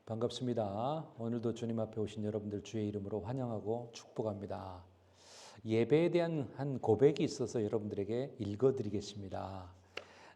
반갑습니다. 오늘도 주님 앞에 오신 여러분들 주의 이름으로 환영하고 축복합니다. 예배에 대한 한 고백이 있어서 여러분들에게 읽어드리겠습니다.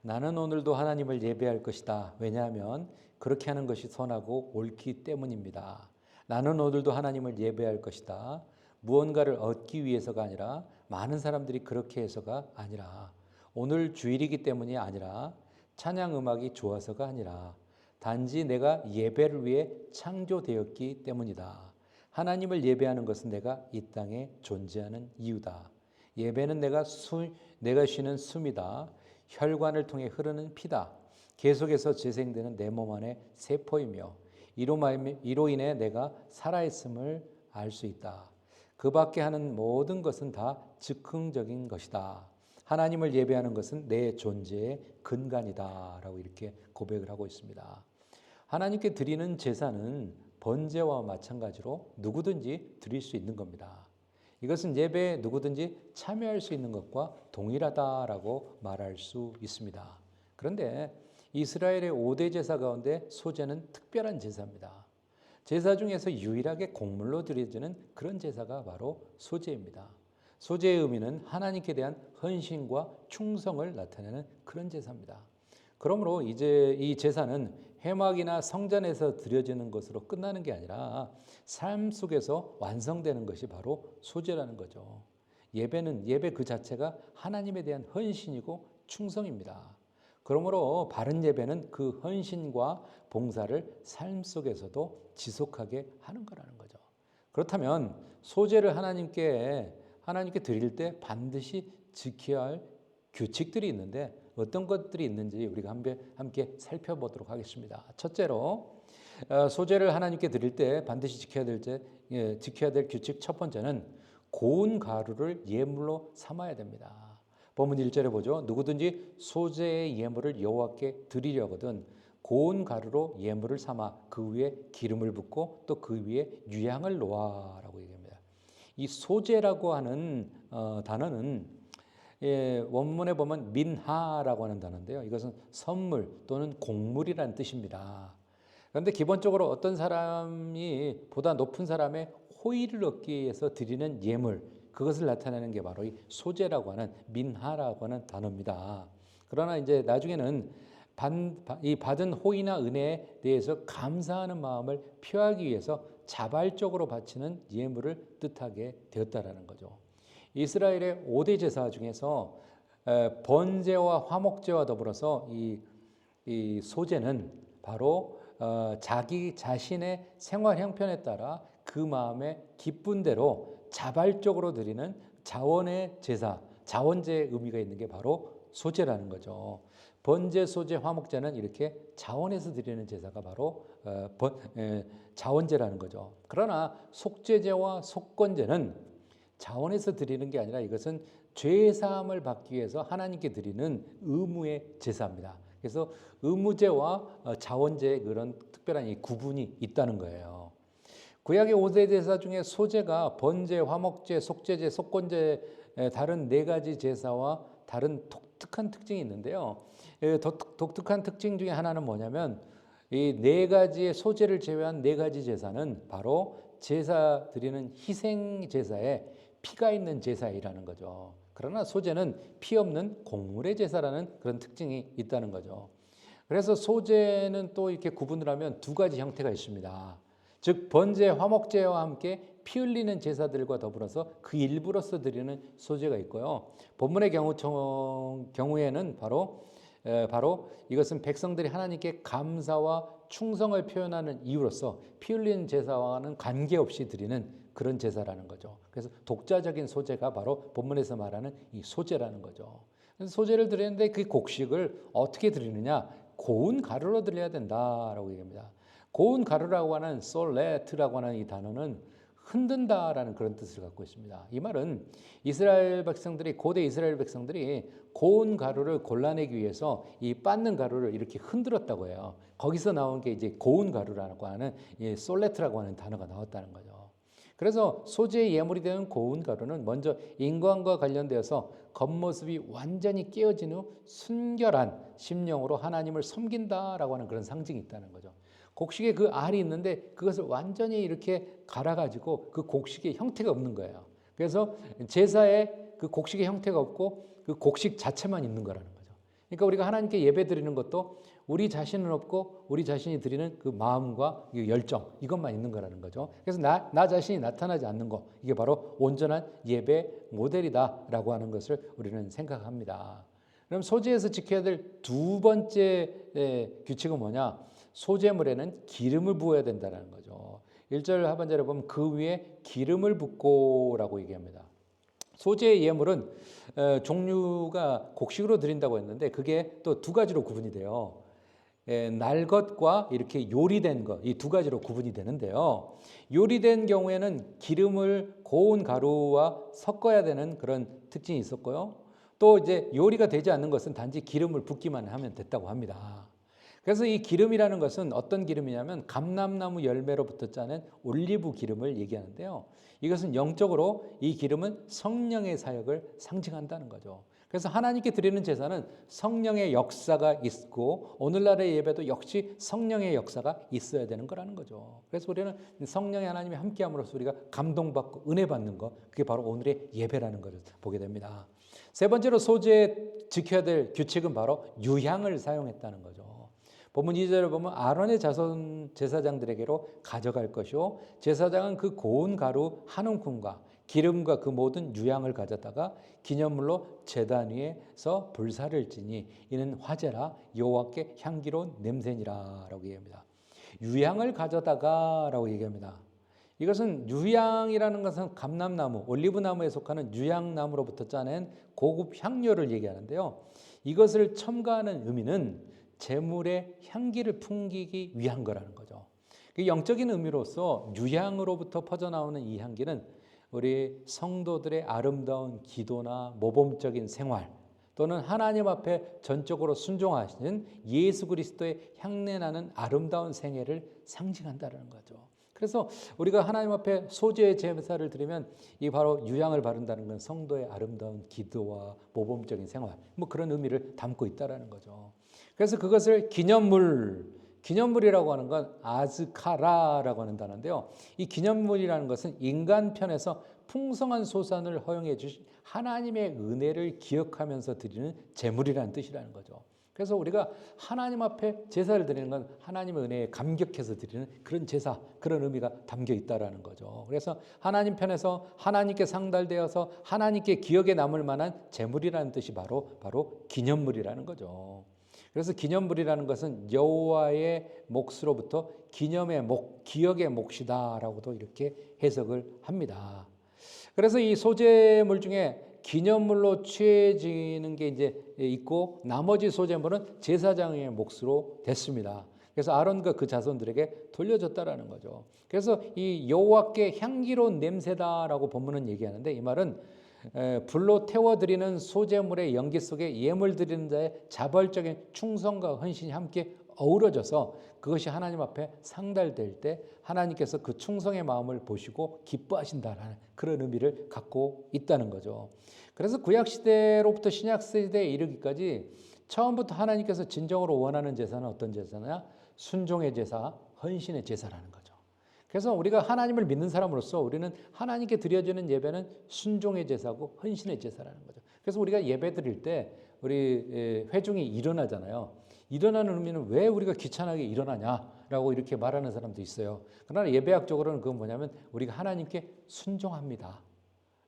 나는 오늘도 하나님을 예배할 것이다. 왜냐하면 그렇게 하는 것이 선하고 옳기 때문입니다. 나는 오늘도 하나님을 예배할 것이다. 무언가를 얻기 위해서가 아니라 많은 사람들이 그렇게 해서가 아니라 오늘 주일이기 때문이 아니라 찬양 음악이 좋아서가 아니라 단지 내가 예배를 위해 창조되었기 때문이다. 하나님을 예배하는 것은 내가 이 땅에 존재하는 이유다. 예배는 내가 쉬는 숨이다. 혈관을 통해 흐르는 피다. 계속해서 재생되는 내 몸 안의 세포이며 이로 인해 내가 살아있음을 알 수 있다. 그 밖에 하는 모든 것은 다 즉흥적인 것이다. 하나님을 예배하는 것은 내 존재의 근간이다. 라고 이렇게 고백을 하고 있습니다. 하나님께 드리는 제사는 번제와 마찬가지로 누구든지 드릴 수 있는 겁니다. 이것은 예배에 누구든지 참여할 수 있는 것과 동일하다라고 말할 수 있습니다. 그런데 이스라엘의 5대 제사 가운데 소제는 특별한 제사입니다. 제사 중에서 유일하게 곡물로 드려지는 그런 제사가 바로 소제입니다. 소제의 의미는 하나님께 대한 헌신과 충성을 나타내는 그런 제사입니다. 그러므로 이제 이 제사는 회막이나 성전에서 드려지는 것으로 끝나는 게 아니라 삶 속에서 완성되는 것이 바로 소제라는 거죠. 예배 그 자체가 하나님에 대한 헌신이고 충성입니다. 그러므로 바른 예배는 그 헌신과 봉사를 삶 속에서도 지속하게 하는 거라는 거죠. 그렇다면 소제를 하나님께 드릴 때 반드시 지켜야 할 규칙들이 있는데 어떤 것들이 있는지 우리가 함께 살펴보도록 하겠습니다. 첫째로 소제를 하나님께 드릴 때 반드시 지켜야 될 규칙 첫 번째는 고운 가루를 예물로 삼아야 됩니다. 본문 1절에 보죠. 누구든지 소제의 예물을 여호와께 드리려거든 고운 가루로 예물을 삼아 그 위에 기름을 붓고 또 그 위에 유향을 놓아라고 얘기합니다. 이 소제라고 하는 단어는 원문에 보면 민하라고 하는 단어인데요. 이것은 선물 또는 곡물이라는 뜻입니다. 그런데 기본적으로 어떤 사람이 보다 높은 사람의 호의를 얻기 위해서 드리는 예물, 그것을 나타내는 게 바로 이 소제라고 하는 민하라고 하는 단어입니다. 그러나 이제 나중에는 이 받은 호의나 은혜에 대해서 감사하는 마음을 표하기 위해서 자발적으로 바치는 예물을 뜻하게 되었다라는 거죠. 이스라엘의 5대 제사 중에서 번제와 화목제와 더불어서 이 소제는 바로 자기 자신의 생활 형편에 따라 그 마음에 기쁜 대로 자발적으로 드리는 자원의 제사, 자원제의 의미가 있는 게 바로 소제라는 거죠. 번제, 소제, 화목제는 이렇게 자원에서 드리는 제사가 바로 자원제라는 거죠. 그러나 속죄제와 속건제는 자원에서 드리는 게 아니라 이것은 죄사함을 받기 위해서 하나님께 드리는 의무의 제사입니다. 그래서 의무제와 자원제의 그런 특별한 이 구분이 있다는 거예요. 구약의 5대 제사 중에 소제가 번제, 화목제, 속죄제, 속건제 다른 4가지 제사와 다른 독특한 특징이 있는데요. 독특한 특징 중에 하나는 뭐냐면 이 4가지의 소제를 제외한 4가지 제사는 바로 제사 드리는 희생 제사에 피가 있는 제사이라는 거죠. 그러나 소제는 피 없는 곡물의 제사라는 그런 특징이 있다는 거죠. 그래서 소제는 또 이렇게 구분을 하면 2가지 형태가 있습니다. 즉 번제, 화목제와 함께 피 흘리는 제사들과 더불어서 그 일부로서 드리는 소제가 있고요. 본문의 경우에는 바로 이것은 백성들이 하나님께 감사와 충성을 표현하는 이유로서 피 흘리는 제사와는 관계없이 드리는 그런 제사라는 거죠. 그래서 독자적인 소제가 바로 본문에서 말하는 이 소제라는 거죠. 소제를 드리는데 그 곡식을 어떻게 드리느냐? 고운 가루로 드려야 된다라고 얘기합니다. 고운 가루라고 하는 솔레트라고 하는 이 단어는 흔든다라는 그런 뜻을 갖고 있습니다. 이 말은 고대 이스라엘 백성들이 고운 가루를 골라내기 위해서 이 빻는 가루를 이렇게 흔들었다고 해요. 거기서 나온 게 이제 고운 가루라고 하는 이 솔레트라고 하는 단어가 나왔다는 거죠. 그래서 소재의 예물이 되는 고운 가루는 먼저 인간과 관련되어서 겉모습이 완전히 깨어진 후 순결한 심령으로 하나님을 섬긴다라고 하는 그런 상징이 있다는 거죠. 곡식에 그 알이 있는데 그것을 완전히 이렇게 갈아가지고 그 곡식의 형태가 없는 거예요. 그래서 제사에 그 곡식의 형태가 없고 그 곡식 자체만 있는 거라는 거죠. 그러니까 우리가 하나님께 예배 드리는 것도 우리 자신은 없고 우리 자신이 드리는 그 마음과 열정 이것만 있는 거라는 거죠. 그래서 나 자신이 나타나지 않는 거 이게 바로 온전한 예배 모델이다라고 하는 것을 우리는 생각합니다. 그럼 소제에서 지켜야 될 두 번째 규칙은 뭐냐? 소제물에는 기름을 부어야 된다는 거죠. 1절 하반절에 보면 그 위에 기름을 붓고라고 얘기합니다. 소제의 예물은 종류가 곡식으로 드린다고 했는데 그게 또 두 가지로 구분이 돼요. 날 것과 이렇게 요리된 것, 이 두 가지로 구분이 되는데요. 요리된 경우에는 기름을 고운 가루와 섞어야 되는 그런 특징이 있었고요. 또 이제 요리가 되지 않는 것은 단지 기름을 붓기만 하면 됐다고 합니다. 그래서 이 기름이라는 것은 어떤 기름이냐면 감람나무 열매로부터 짜낸 올리브 기름을 얘기하는데요. 이것은 영적으로 이 기름은 성령의 사역을 상징한다는 거죠. 그래서 하나님께 드리는 제사는 성령의 역사가 있고 오늘날의 예배도 역시 성령의 역사가 있어야 되는 거라는 거죠. 그래서 우리는 성령의 하나님이 함께함으로써 우리가 감동받고 은혜 받는 것 그게 바로 오늘의 예배라는 것을 보게 됩니다. 세 번째로 소제에 지켜야 될 규칙은 바로 유향을 사용했다는 거죠. 본문 2절을 보면 아론의 자손 제사장들에게로 가져갈 것이요 제사장은 그 고운 가루 한 움큼과 기름과 그 모든 유향을 가져다가 기념물로 제단 위에서 불사를 지니 이는 화제라 여호와께 향기로운 냄새니라라고 얘기합니다. 유향을 가져다가라고 얘기합니다. 이것은 유향이라는 것은 감람나무, 올리브나무에 속하는 유향나무로부터 짜낸 고급 향료를 얘기하는데요. 이것을 첨가하는 의미는 제물의 향기를 풍기기 위한 거라는 거죠. 영적인 의미로서 유향으로부터 퍼져나오는 이 향기는 우리 성도들의 아름다운 기도나 모범적인 생활 또는 하나님 앞에 전적으로 순종하시는 예수 그리스도의 향내나는 아름다운 생애를 상징한다는 거죠. 그래서 우리가 하나님 앞에 소제의 제사를 드리면 이 바로 유향을 바른다는 건 성도의 아름다운 기도와 모범적인 생활 뭐 그런 의미를 담고 있다는 거죠. 그래서 그것을 기념물이라고 하는 건 아즈카라라고 하는 단어인데요. 이 기념물이라는 것은 인간 편에서 풍성한 소산을 허용해 주신 하나님의 은혜를 기억하면서 드리는 제물이라는 뜻이라는 거죠. 그래서 우리가 하나님 앞에 제사를 드리는 건 하나님의 은혜에 감격해서 드리는 그런 제사, 그런 의미가 담겨 있다라는 거죠. 그래서 하나님 편에서 하나님께 상달되어서 하나님께 기억에 남을 만한 제물이라는 뜻이 바로 기념물이라는 거죠. 그래서 기념물이라는 것은 여호와의 몫으로부터 기념의 몫, 기억의 몫이다라고도 이렇게 해석을 합니다. 그래서 이 소제물 중에 기념물로 취해지는 게 이제 있고 나머지 소제물은 제사장의 몫으로 됐습니다. 그래서 아론과 그 자손들에게 돌려줬다라는 거죠. 그래서 이 여호와께 향기로운 냄새다라고 본문은 얘기하는데 이 말은 불로 태워드리는 소제물의 연기 속에 예물 드리는 자의 자발적인 충성과 헌신이 함께 어우러져서 그것이 하나님 앞에 상달될 때 하나님께서 그 충성의 마음을 보시고 기뻐하신다라는 그런 의미를 갖고 있다는 거죠. 그래서 구약시대로부터 신약시대에 이르기까지 처음부터 하나님께서 진정으로 원하는 제사는 어떤 제사냐? 순종의 제사, 헌신의 제사라는 거죠. 그래서 우리가 하나님을 믿는 사람으로서 우리는 하나님께 드려지는 예배는 순종의 제사고 헌신의 제사라는 거죠. 그래서 우리가 예배 드릴 때 우리 회중이 일어나잖아요. 일어나는 의미는 왜 우리가 귀찮게 일어나냐라고 이렇게 말하는 사람도 있어요. 그러나 예배학적으로는 그건 뭐냐면 우리가 하나님께 순종합니다.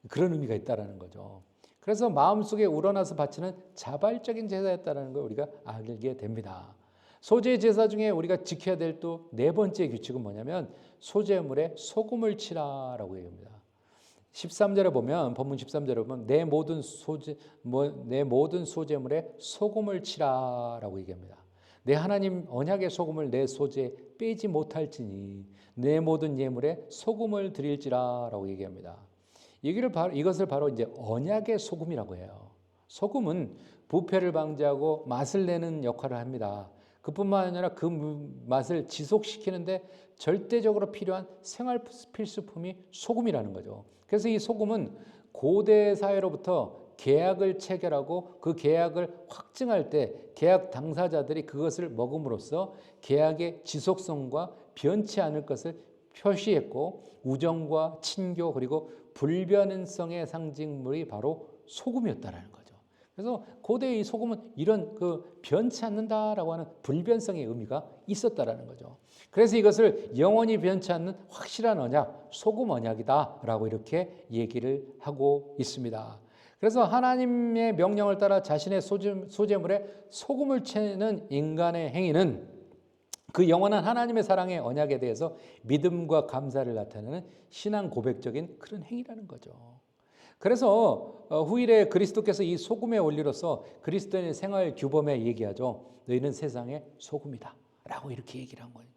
그런 의미가 있다는 거죠. 그래서 마음속에 우러나서 바치는 자발적인 제사였다는 걸 우리가 알게 됩니다. 소제 제사 중에 우리가 지켜야 될 또 네 번째 규칙은 뭐냐면 소제물에 소금을 치라라고 얘기합니다. 13절에 보면 본문 13절에 보면 내 모든 소제물에 소금을 치라라고 얘기합니다. 내 하나님 언약의 소금을 내 소제에 빼지 못할지니 내 모든 예물에 소금을 드릴지라라고 얘기합니다. 이것을 바로 이제 언약의 소금이라고 해요. 소금은 부패를 방지하고 맛을 내는 역할을 합니다. 그뿐만 아니라 그 맛을 지속시키는데 절대적으로 필요한 생활 필수품이 소금이라는 거죠. 그래서 이 소금은 고대 사회로부터 계약을 체결하고 그 계약을 확증할 때 계약 당사자들이 그것을 먹음으로써 계약의 지속성과 변치 않을 것을 표시했고 우정과 친교 그리고 불변성의 상징물이 바로 소금이었다라는 거죠. 그래서 고대의 이 소금은 이런 그 변치 않는다라고 하는 불변성의 의미가 있었다라는 거죠. 그래서 이것을 영원히 변치 않는 확실한 언약, 소금 언약이다라고 이렇게 얘기를 하고 있습니다. 그래서 하나님의 명령을 따라 자신의 소재물에 소금을 채는 인간의 행위는 그 영원한 하나님의 사랑의 언약에 대해서 믿음과 감사를 나타내는 신앙 고백적인 그런 행위라는 거죠. 그래서 후일에 그리스도께서 이 소금의 원리로서 그리스도인의 생활 규범에 얘기하죠. 너희는 세상의 소금이다 라고 이렇게 얘기를 한 거예요.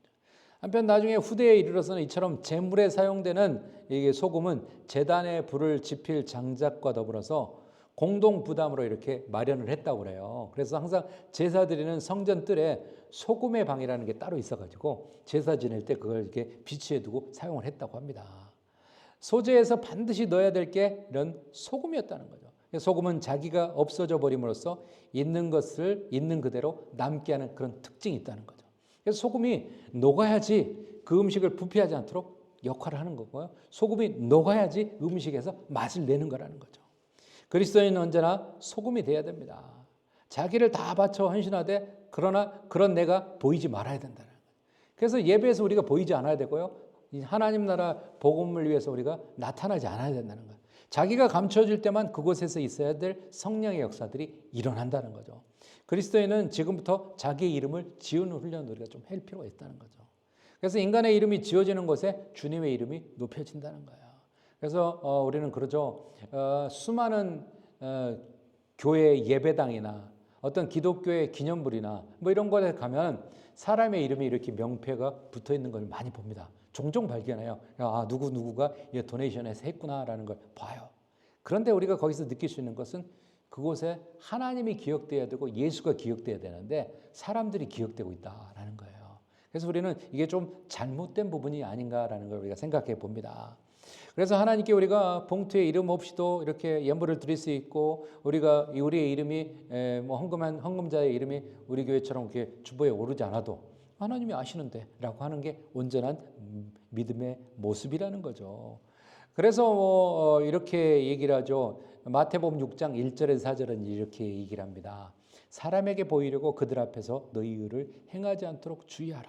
한편 나중에 후대에 이르러서는 이처럼 제물에 사용되는 이게 소금은 제단에 불을 지필 장작과 더불어서 공동 부담으로 이렇게 마련을 했다고 그래요. 그래서 항상 제사 드리는 성전 뜰에 소금의 방이라는 게 따로 있어가지고 제사 지낼 때 그걸 이렇게 비치해 두고 사용을 했다고 합니다. 소재에서 반드시 넣어야 될 게 이런 소금이었다는 거죠. 소금은 자기가 없어져 버림으로써 있는 것을 있는 그대로 남게 하는 그런 특징이 있다는 거죠. 그래서 소금이 녹아야지 그 음식을 부패하지 않도록 역할을 하는 거고요. 소금이 녹아야지 음식에서 맛을 내는 거라는 거죠. 그리스도인은 언제나 소금이 돼야 됩니다. 자기를 다 바쳐 헌신하되 그러나 그런 내가 보이지 말아야 된다는 거예요. 그래서 예배에서 우리가 보이지 않아야 되고요. 하나님 나라 복음을 위해서 우리가 나타나지 않아야 된다는 거예요. 자기가 감춰질 때만 그곳에서 있어야 될 성령의 역사들이 일어난다는 거죠. 그리스도인은 지금부터 자기의 이름을 지우는 훈련을 우리가 좀 할 필요가 있다는 거죠. 그래서 인간의 이름이 지어지는 곳에 주님의 이름이 높여진다는 거예요. 그래서 우리는 그러죠. 수많은 교회 예배당이나 어떤 기독교의 기념물이나 뭐 이런 곳에 가면 사람의 이름이 이렇게 명패가 붙어 있는 걸 많이 봅니다. 종종 발견해요. 아, 누구누구가 도네이션에서 했구나라는 걸 봐요. 그런데 우리가 거기서 느낄 수 있는 것은 그곳에 하나님이 기억돼야 되고 예수가 기억돼야 되는데 사람들이 기억되고 있다라는 거예요. 그래서 우리는 이게 좀 잘못된 부분이 아닌가라는 걸 우리가 생각해 봅니다. 그래서 하나님께 우리가 봉투에 이름 없이도 이렇게 예물을 드릴 수 있고 우리가 우리의 이름이 뭐 헌금자의 이름이 우리 교회처럼 이렇게 주보에 오르지 않아도 하나님이 아시는데라고 하는 게 온전한 믿음의 모습이라는 거죠. 그래서 이렇게 얘기를 하죠. 마태복음 6장 1절에서 4절은 이렇게 얘기를 합니다. 사람에게 보이려고 그들 앞에서 너희 의를 행하지 않도록 주의하라.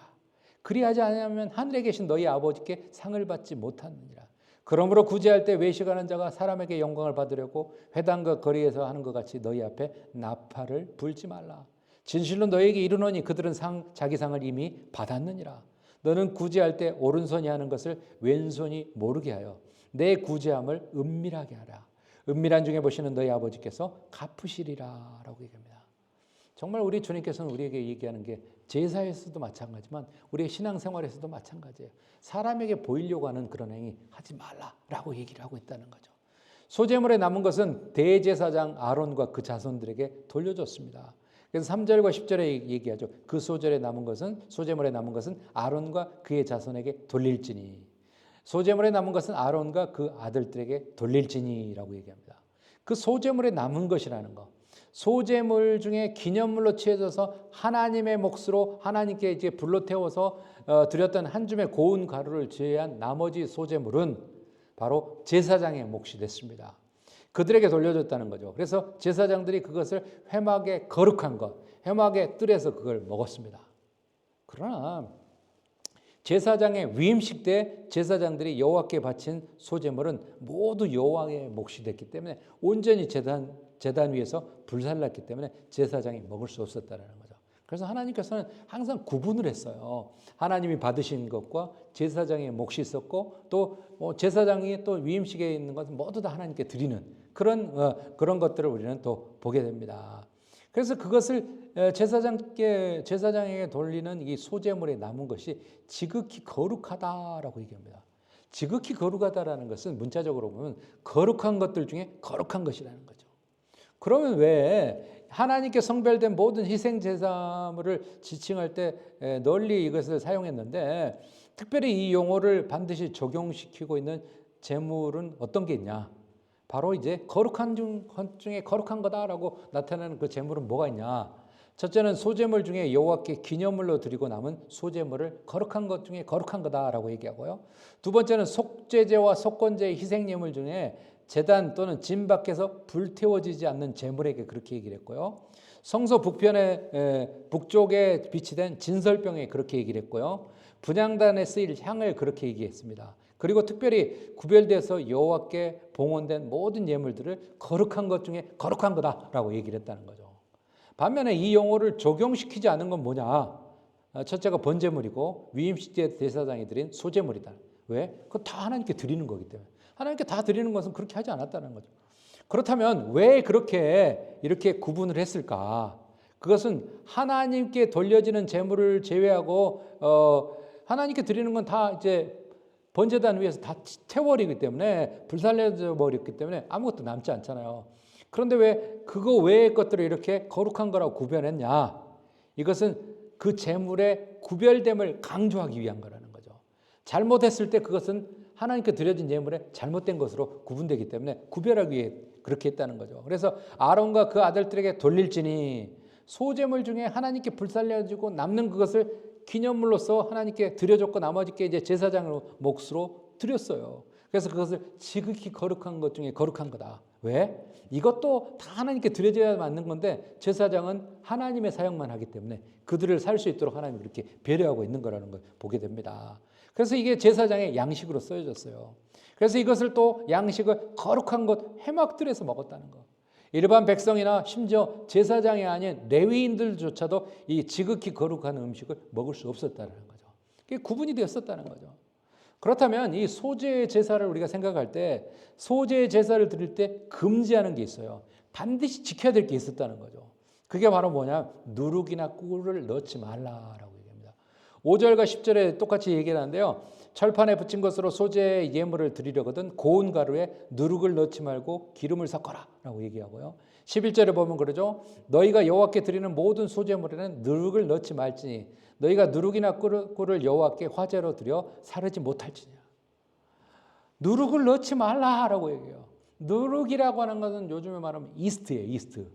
그리하지 않으면 하늘에 계신 너희 아버지께 상을 받지 못하느니라. 그러므로 구제할 때 외식하는 자가 사람에게 영광을 받으려고 회당과 거리에서 하는 것 같이 너희 앞에 나팔을 불지 말라. 진실로 너희에게 이르노니 그들은 자기 상을 이미 받았느니라. 너는 구제할 때 오른손이 하는 것을 왼손이 모르게 하여 내 구제함을 은밀하게 하라. 은밀한 중에 보시는 너희 아버지께서 갚으시리라 라고 얘기합니다. 정말 우리 주님께서는 우리에게 얘기하는 게 제사에서도 마찬가지지만 우리의 신앙생활에서도 마찬가지예요. 사람에게 보이려고 하는 그런 행위 하지 말라라고 얘기를 하고 있다는 거죠. 소제물에 남은 것은 대제사장 아론과 그 자손들에게 돌려줬습니다. 그래서 3절과 10절에 얘기하죠. 그 소제물에 남은 것은 아론과 그의 자손에게 돌릴지니 소제물에 남은 것은 아론과 그 아들들에게 돌릴지니라고 얘기합니다. 그 소제물에 남은 것이라는 거. 소제물 중에 기념물로 취해져서 하나님의 몫으로 하나님께 이제 불로 태워서 드렸던 한 줌의 고운 가루를 제외한 나머지 소제물은 바로 제사장의 몫이 됐습니다. 그들에게 돌려줬다는 거죠. 그래서 제사장들이 그것을 회막의 거룩한 것, 회막의 뜰에서 그걸 먹었습니다. 그러나 제사장의 위임식 때 제사장들이 여호와께 바친 소제물은 모두 여호와의 몫이 됐기 때문에 온전히 제단 위에서 불살랐기 때문에 제사장이 먹을 수 없었다는 거죠. 그래서 하나님께서는 항상 구분을 했어요. 하나님이 받으신 것과 제사장의 몫이 있었고 또 제사장이 또 위임식에 있는 것은 모두 다 하나님께 드리는 그런 것들을 우리는 또 보게 됩니다. 그래서 그것을 제사장에게 돌리는 이 소제물에 남은 것이 지극히 거룩하다라고 얘기합니다. 지극히 거룩하다라는 것은 문자적으로 보면 거룩한 것들 중에 거룩한 것이라는 거죠. 그러면 왜 하나님께 성별된 모든 희생 제사물을 지칭할 때 널리 이것을 사용했는데 특별히 이 용어를 반드시 적용시키고 있는 제물은 어떤 게 있냐? 바로 이제 거룩한 것 중에 거룩한 거다라고 나타내는 그 제물은 뭐가 있냐? 첫째는 소제물 중에 여호와께 기념물로 드리고 남은 소제물을 거룩한 것 중에 거룩한 거다라고 얘기하고요. 두 번째는 속죄제와 속건제의 희생예물 중에 제단 또는 진 밖에서 불태워지지 않는 제물에게 그렇게 얘기를 했고요. 성소 북쪽에 비치된 진설병에 그렇게 얘기를 했고요. 분향단에 쓰일 향을 그렇게 얘기했습니다. 그리고 특별히 구별돼서 여호와께 봉헌된 모든 예물들을 거룩한 것 중에 거룩한 거다라고 얘기를 했다는 거죠. 반면에 이 용어를 적용시키지 않은 건 뭐냐? 첫째가 번제물이고 위임식 대사장이 드린 소제물이다. 왜? 그거 다 하나님께 드리는 거기 때문에. 하나님께 다 드리는 것은 그렇게 하지 않았다는 거죠. 그렇다면 왜 그렇게 이렇게 구분을 했을까? 그것은 하나님께 돌려지는 제물을 제외하고 하나님께 드리는 건 다 이제 번제단 위에서 다 태워버리기 때문에 불살려져 버렸기 때문에 아무것도 남지 않잖아요. 그런데 왜 그거 외의 것들을 이렇게 거룩한 거라고 구별했냐? 이것은 그 제물의 구별됨을 강조하기 위한 거라는 거죠. 잘못했을 때 그것은 하나님께 드려진 제물의 잘못된 것으로 구분되기 때문에 구별하기 위해 그렇게 했다는 거죠. 그래서 아론과 그 아들들에게 돌릴지니 소제물 중에 하나님께 불살려지고 남는 그것을 기념물로서 하나님께 드려줬고 나머지 게 이제 제사장의 몫으로 드렸어요. 그래서 그것을 지극히 거룩한 것 중에 거룩한 거다. 왜? 이것도 다 하나님께 드려져야 맞는 건데 제사장은 하나님의 사역만 하기 때문에 그들을 살 수 있도록 하나님이 그렇게 배려하고 있는 거라는 걸 보게 됩니다. 그래서 이게 제사장의 양식으로 쓰여졌어요. 그래서 이것을 또 양식을 거룩한 것 회막들에서 먹었다는 거. 일반 백성이나 심지어 제사장이 아닌 레위인들조차도 이 지극히 거룩한 음식을 먹을 수 없었다는 거죠. 그게 구분이 되었었다는 거죠. 그렇다면 이 소제 제사를 우리가 생각할 때 소제 제사를 드릴 때 금지하는 게 있어요. 반드시 지켜야 될 게 있었다는 거죠. 그게 바로 뭐냐? 누룩이나 꿀을 넣지 말라라고 얘기합니다. 5절과 10절에 똑같이 얘기를 하는데요. 철판에 붙인 것으로 소제 예물을 드리려거든 고운 가루에 누룩을 넣지 말고 기름을 섞어라 라고 얘기하고요. 11절에 보면 그러죠. 너희가 여호와께 드리는 모든 소제물에는 누룩을 넣지 말지니 너희가 누룩이나 꿀을 여호와께 화제로 드려 사르지 못할지냐. 누룩을 넣지 말라라고 얘기해요. 누룩이라고 하는 것은 요즘에 말하면 이스트예요. 이스트.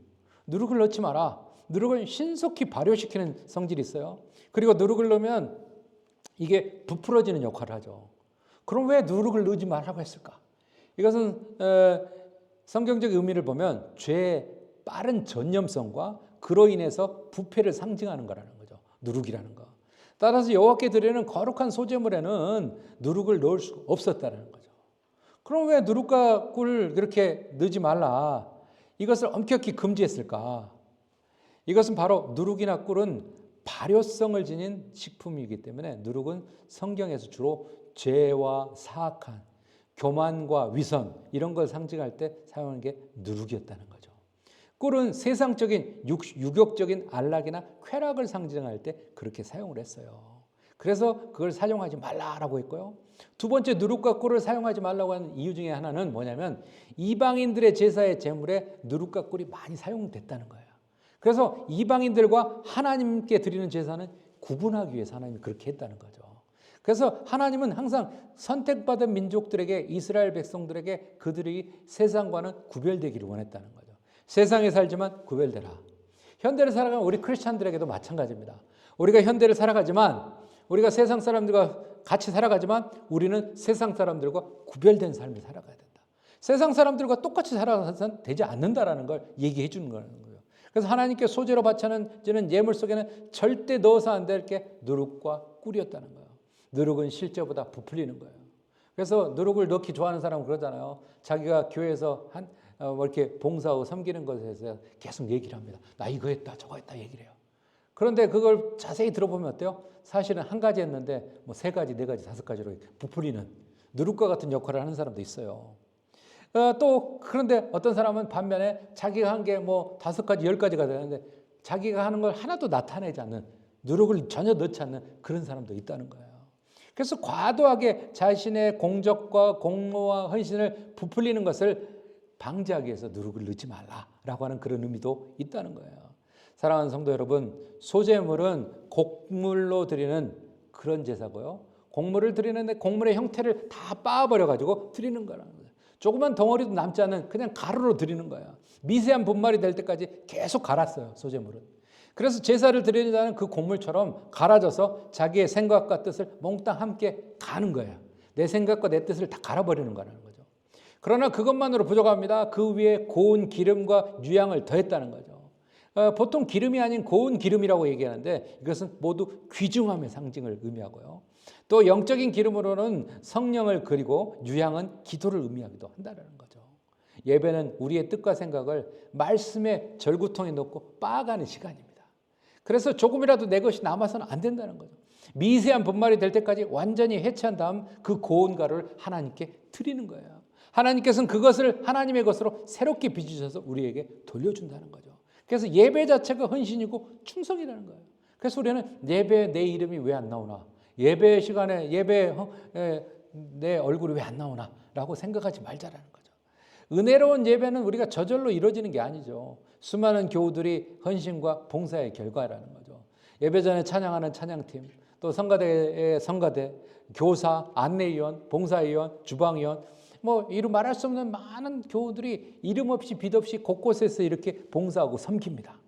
누룩을 넣지 마라. 누룩을 신속히 발효시키는 성질이 있어요. 그리고 누룩을 넣으면 이게 부풀어지는 역할을 하죠. 그럼 왜 누룩을 넣지 말라고 했을까? 이것은 성경적 의미를 보면 죄의 빠른 전염성과 그로 인해서 부패를 상징하는 거라는 거죠. 누룩이라는 거. 따라서 여호와께 드리는 거룩한 소제물에는 누룩을 넣을 수 없었다는 거죠. 그럼 왜 누룩과 꿀을 그렇게 넣지 말라? 이것을 엄격히 금지했을까? 이것은 바로 누룩이나 꿀은 발효성을 지닌 식품이기 때문에 누룩은 성경에서 주로 죄와 사악한 교만과 위선 이런 걸 상징할 때 사용하는 게 누룩이었다는 거죠. 꿀은 세상적인 유격적인 안락이나 쾌락을 상징할 때 그렇게 사용을 했어요. 그래서 그걸 사용하지 말라라고 했고요. 두 번째 누룩과 꿀을 사용하지 말라고 하는 이유 중에 하나는 뭐냐면 이방인들의 제사의 제물에 누룩과 꿀이 많이 사용됐다는 거예요. 그래서 이방인들과 하나님께 드리는 제사는 구분하기 위해서 하나님이 그렇게 했다는 거죠. 그래서 하나님은 항상 선택받은 민족들에게 이스라엘 백성들에게 그들이 세상과는 구별되기를 원했다는 거죠. 세상에 살지만 구별되라. 현대를 살아가는 우리 크리스찬들에게도 마찬가지입니다. 우리가 현대를 살아가지만 우리가 세상 사람들과 같이 살아가지만 우리는 세상 사람들과 구별된 삶을 살아가야 된다. 세상 사람들과 똑같이 살아가서는 되지 않는다라는 걸 얘기해 주는 거예요. 그래서 하나님께 소제로 바치는 예물 속에는 절대 넣어서 안 될 게 누룩과 꿀이었다는 거예요. 누룩은 실제보다 부풀리는 거예요. 그래서 누룩을 넣기 좋아하는 사람은 그러잖아요. 자기가 교회에서 이렇게 봉사하고 섬기는 것에 대해서 계속 얘기를 합니다. 나 이거 했다 저거 했다 얘기를 해요. 그런데 그걸 자세히 들어보면 어때요? 사실은 한 가지 했는데 뭐 세 가지, 네 가지, 다섯 가지로 부풀리는 누룩과 같은 역할을 하는 사람도 있어요. 또 그런데 어떤 사람은 반면에 자기가 한 게 뭐 5가지, 10가지가 되는데 자기가 하는 걸 하나도 나타내지 않는 누룩을 전혀 넣지 않는 그런 사람도 있다는 거예요. 그래서 과도하게 자신의 공적과 공로와 헌신을 부풀리는 것을 방지하기 위해서 누룩을 넣지 말라라고 하는 그런 의미도 있다는 거예요. 사랑하는 성도 여러분, 소제물은 곡물로 드리는 그런 제사고요. 곡물을 드리는데 곡물의 형태를 다 빻아버려 가지고 드리는 거라는 거예요. 조그만 덩어리도 남지 않는 그냥 가루로 드리는 거야. 미세한 분말이 될 때까지 계속 갈았어요, 소재물은. 그래서 제사를 드리자는 그 곡물처럼 갈아져서 자기의 생각과 뜻을 몽땅 함께 가는 거예요. 내 생각과 내 뜻을 다 갈아버리는 거라는 거죠. 그러나 그것만으로 부족합니다. 그 위에 고운 기름과 유향을 더했다는 거죠. 보통 기름이 아닌 고운 기름이라고 얘기하는데 이것은 모두 귀중함의 상징을 의미하고요. 또 영적인 기름으로는 성령을 그리고 유향은 기도를 의미하기도 한다는 거죠. 예배는 우리의 뜻과 생각을 말씀의 절구통에 넣고 빻아가는 시간입니다. 그래서 조금이라도 내 것이 남아서는 안 된다는 거죠. 미세한 분말이 될 때까지 완전히 해체한 다음 그 고운 가루를 하나님께 드리는 거예요. 하나님께서는 그것을 하나님의 것으로 새롭게 빚으셔서 우리에게 돌려준다는 거죠. 그래서 예배 자체가 헌신이고 충성이라는 거예요. 그래서 우리는 예배에 내 이름이 왜 안 나오나, 예배 시간에 내 얼굴이 왜 안 나오나 라고 생각하지 말자라는 거죠. 은혜로운 예배는 우리가 저절로 이루어지는 게 아니죠. 수많은 교우들이 헌신과 봉사의 결과라는 거죠. 예배 전에 찬양하는 찬양팀, 또 성가대의 성가대, 교사, 안내위원, 봉사위원, 주방위원, 이루 말할 수 없는 많은 교우들이 이름 없이 빛 없이 곳곳에서 이렇게 봉사하고 섬깁니다.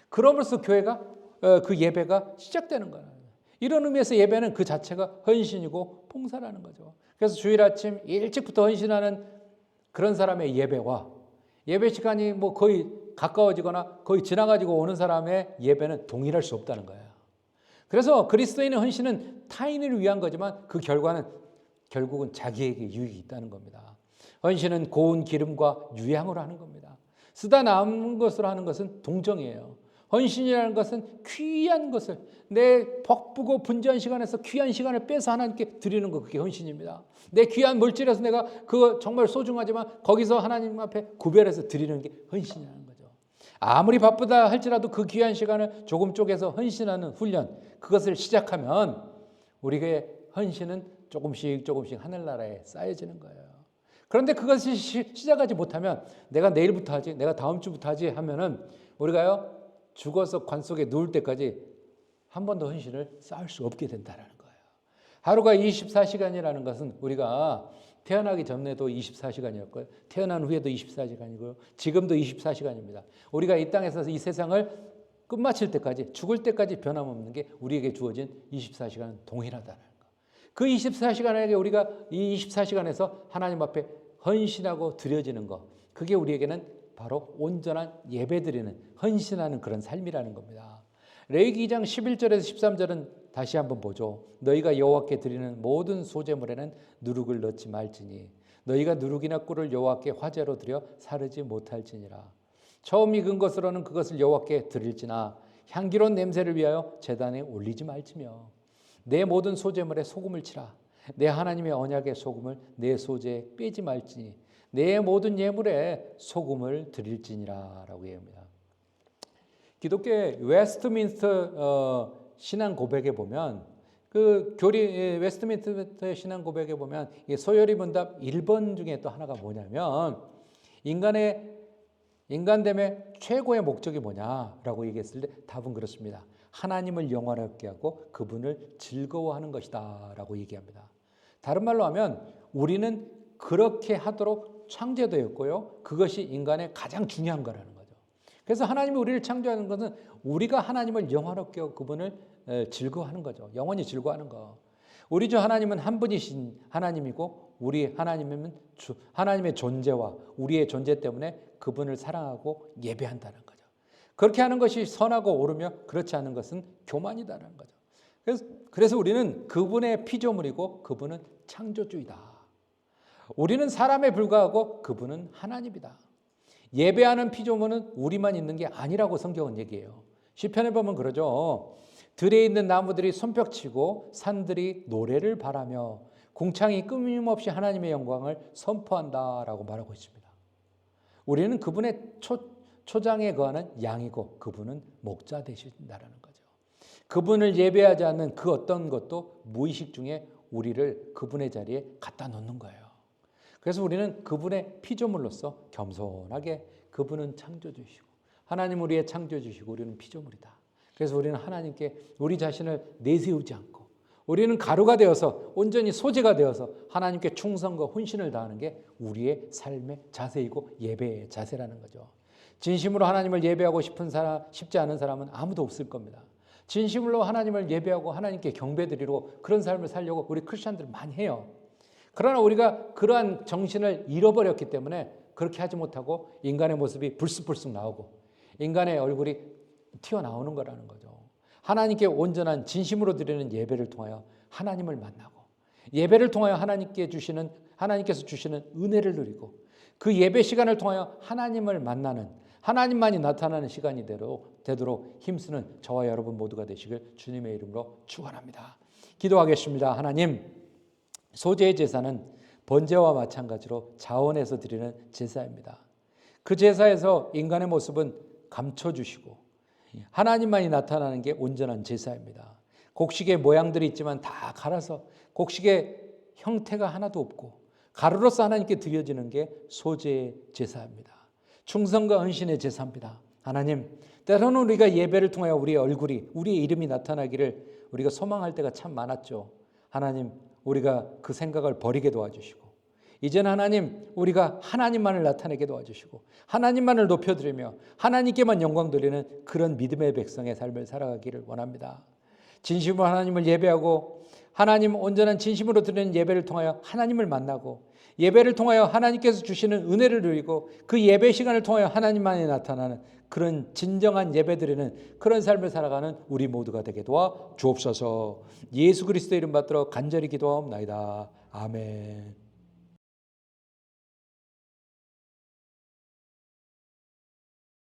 그러면서 교회가 그 예배가 시작되는 거예요. 이런 의미에서 예배는 그 자체가 헌신이고 봉사라는 거죠. 그래서 주일 아침 일찍부터 헌신하는 그런 사람의 예배와 예배 시간이 거의 가까워지거나 거의 지나가지고 오는 사람의 예배는 동일할 수 없다는 거예요. 그래서 그리스도인의 헌신은 타인을 위한 거지만 그 결과는 결국은 자기에게 유익이 있다는 겁니다. 헌신은 고운 기름과 유향으로 하는 겁니다. 쓰다 남은 것으로 하는 것은 동정이에요. 헌신이라는 것은 귀한 것을 내 바쁘고 분주한 시간에서 귀한 시간을 빼서 하나님께 드리는 것, 그게 헌신입니다. 내 귀한 물질에서 내가 그거 정말 소중하지만 거기서 하나님 앞에 구별해서 드리는 게 헌신이라는 거죠. 아무리 바쁘다 할지라도 그 귀한 시간을 조금 쪼개서 헌신하는 훈련, 그것을 시작하면 우리의 헌신은 조금씩 하늘나라에 쌓여지는 거예요. 그런데 그것이 시작하지 못하면 내가 내일부터 하지, 내가 다음 주부터 하지 하면은 우리가요 죽어서 관 속에 누울 때까지 한 번도 헌신을 쌓을 수 없게 된다는 거예요. 하루가 24시간이라는 것은 우리가 태어나기 전에도 24시간이었고요. 태어난 후에도 24시간이고요. 지금도 24시간입니다. 우리가 이 땅에서 이 세상을 끝마칠 때까지, 죽을 때까지 변함없는 게 우리에게 주어진 24시간은 동일하다는 거예요. 그 24시간에게 우리가 이 24시간에서 하나님 앞에 헌신하고 드려지는 것, 그게 우리에게는 바로 온전한 예배드리는, 헌신하는 그런 삶이라는 겁니다. 레위기 2장 11절에서 13절은 다시 한번 보죠. 너희가 여호와께 드리는 모든 소제물에는 누룩을 넣지 말지니 너희가 누룩이나 꿀을 여호와께 화제로 드려 사르지 못할지니라. 처음 익은 것으로는 그것을 여호와께 드릴지나 향기로운 냄새를 위하여 제단에 올리지 말지며 내 모든 소제물에 소금을 치라. 내 하나님의 언약의 소금을 내 소재에 빼지 말지니 내 모든 예물에 소금을 드릴지니라 라고 얘기합니다. 기독교의 웨스트민스터 신앙 고백에 보면 그 웨스트민스터 신앙 고백에 보면 소요리 문답 1번 중에 또 하나가 뭐냐면 인간됨의 최고의 목적이 뭐냐라고 얘기했을 때 답은 그렇습니다. 하나님을 영원하게 하고 그분을 즐거워하는 것이다 라고 얘기합니다. 다른 말로 하면 우리는 그렇게 하도록 창조되었고요. 그것이 인간의 가장 중요한 거라는 거죠. 그래서 하나님이 우리를 창조하는 것은 우리가 하나님을 영원하게 하고 그분을 즐거워하는 거죠. 영원히 즐거워하는 거. 우리 주 하나님은 한 분이신 하나님이고 우리 하나님은 하나님의 존재와 우리의 존재 때문에 그분을 사랑하고 예배한다는 거죠. 그렇게 하는 것이 선하고 옳으며 그렇지 않은 것은 교만이다라는 거죠. 그래서 우리는 그분의 피조물이고 그분은 창조주이다. 우리는 사람에 불과하고 그분은 하나님이다. 예배하는 피조물은 우리만 있는 게 아니라고 성경은 얘기해요. 시편에 보면 그러죠. 들에 있는 나무들이 손뼉치고 산들이 노래를 바라며 궁창이 끊임없이 하나님의 영광을 선포한다라고 말하고 있습니다. 우리는 그분의 초장에 거하는 양이고 그분은 목자 되신다라는 거죠. 그분을 예배하지 않는 그 어떤 것도 무의식 중에 우리를 그분의 자리에 갖다 놓는 거예요. 그래서 우리는 그분의 피조물로서 겸손하게 그분은 창조주시고 하나님 우리의 창조주시고 우리는 피조물이다. 그래서 우리는 하나님께 우리 자신을 내세우지 않고 우리는 가루가 되어서 온전히 소재가 되어서 하나님께 충성과 헌신을 다하는 게 우리의 삶의 자세이고 예배의 자세라는 거죠. 진심으로 하나님을 예배하고 싶지 않은 사람은 아무도 없을 겁니다. 진심으로 하나님을 예배하고 하나님께 경배드리고 그런 삶을 살려고 우리 크리스천들 많이 해요. 그러나 우리가 그러한 정신을 잃어버렸기 때문에 그렇게 하지 못하고 인간의 모습이 불쑥불쑥 나오고 인간의 얼굴이 튀어나오는 거라는 거죠. 하나님께 온전한 진심으로 드리는 예배를 통하여 하나님을 만나고 예배를 통하여 하나님께서 주시는 은혜를 누리고 그 예배 시간을 통하여 하나님을 만나는 하나님만이 나타나는 시간이 되도록 힘쓰는 저와 여러분 모두가 되시길 주님의 이름으로 축원합니다. 기도하겠습니다. 하나님, 소재의 제사는 번제와 마찬가지로 자원해서 드리는 제사입니다. 그 제사에서 인간의 모습은 감춰주시고 하나님만이 나타나는 게 온전한 제사입니다. 곡식의 모양들이 있지만 다 갈아서 곡식의 형태가 하나도 없고 가루로서 하나님께 드려지는 게 소재의 제사입니다. 충성과 헌신의 제사입니다. 하나님, 때로는 우리가 예배를 통하여 우리의 얼굴이, 우리의 이름이 나타나기를 우리가 소망할 때가 참 많았죠. 하나님, 우리가 그 생각을 버리게 도와주시고 이제는 하나님, 우리가 하나님만을 나타내게 도와주시고 하나님만을 높여드리며 하나님께만 영광 돌리는 그런 믿음의 백성의 삶을 살아가기를 원합니다. 진심으로 하나님을 예배하고 하나님 온전한 진심으로 드리는 예배를 통하여 하나님을 만나고 예배를 통하여 하나님께서 주시는 은혜를 누리고 그 예배 시간을 통하여 하나님만이 나타나는 그런 진정한 예배드리는 그런 삶을 살아가는 우리 모두가 되게 도와 주옵소서. 예수 그리스도 이름 받들어 간절히 기도하옵나이다. 아멘.